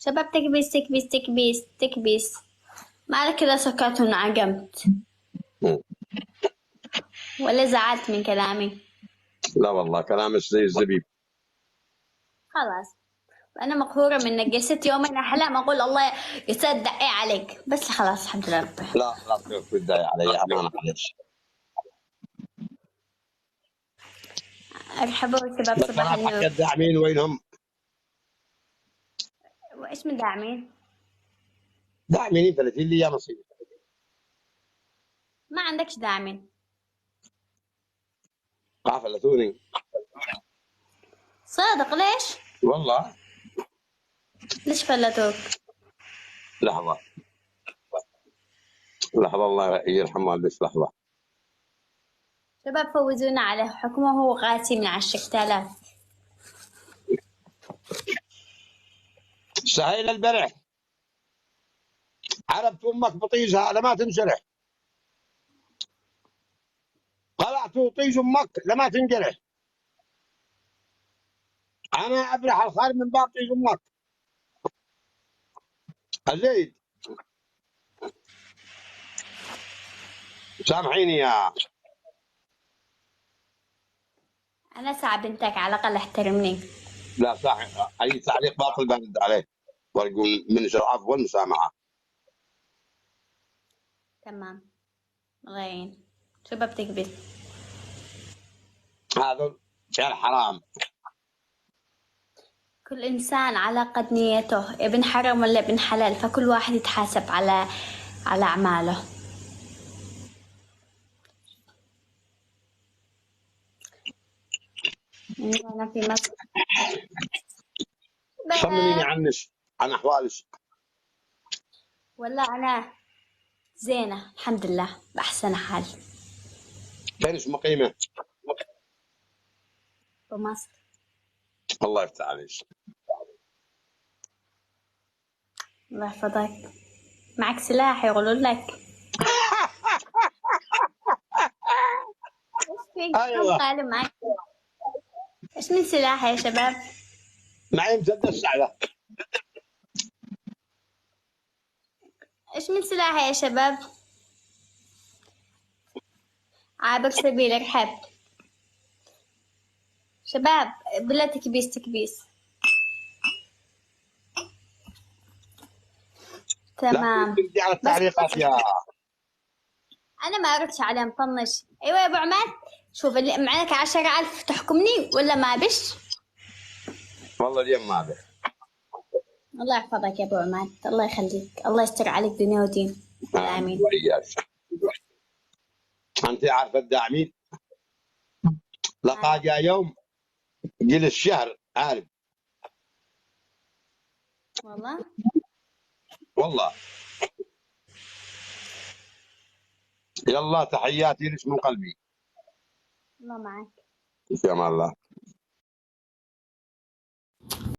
شباب تكبيس تكبيس تكبيس تكبيس. مالك كذا سكت وانعقمت؟ ولا زعلت من كلامي؟ لا والله كلامك زي الزبيب. خلاص أنا مقهورة منك، قست يومين أحلام أقول الله يصدق إيه عليك، بس خلاص الحمد لله رب. لا تتضايق علي، امانه معلش. ارحبوا شباب، بس صباح انا النور. حق الداعمين وينهم؟ وإيش من داعمين؟ داعمين 30 لي يا نصيب. ما عندكش داعمين؟ فلتوني صادق ليش؟ والله. ليش فلتوك؟ لحظه الله يرحم والديك، لحظه. شباب فوزونا على حكمه، هو غاسي من 10,000. سهيل البرح، عرفت امك بطيزها لما تنشرح، قلعت طيز امك لما تنجرح، انا ابرح الخير من باب طيز امك. الزيد سامحيني يا. أنا ساعة بنتك، على الأقل احترمني. لا صح، اي تعليق باطل برد عليه واقول من العفو والمسامحه. تمام غين. شباب تكبس. هذا يا الحرام. كل إنسان على قد نيته، ابن حرام ولا ابن حلال، فكل واحد يتحاسب على أعماله. أنا في مصر طمنيني عنك، عن احوالك. والله أنا زينة الحمد لله، بأحسن حال. فينك مقيمه؟ بمصر. الله يفتح عليك. الله يحفظك. معك سلاح يقولون لك. ايش فيك؟ ايوه قالوا معك ايش من سلاح يا شباب؟ معي مسدس سعده. ايش من سلاح يا شباب؟ عابر سبيل ارحب. شباب بلا تكبيس تكبيس. لا تمام. تردي على بس التعليقات يا. انا ما اردش عليه مطنش. ايوه يا ابو عماد، شوف اللي معك 10,000 تحكمني ولا ما بش؟ والله اليوم ما به. الله يحفظك يا ابو عماد، الله يخليك، الله يستر عليك دنيا ودين. امين. وإياك. انت عارفه الداعمين، لقى جاء يوم جل الشهر عارف. والله يلا تحياتي لك من قلبي. الله معك. في امان الله.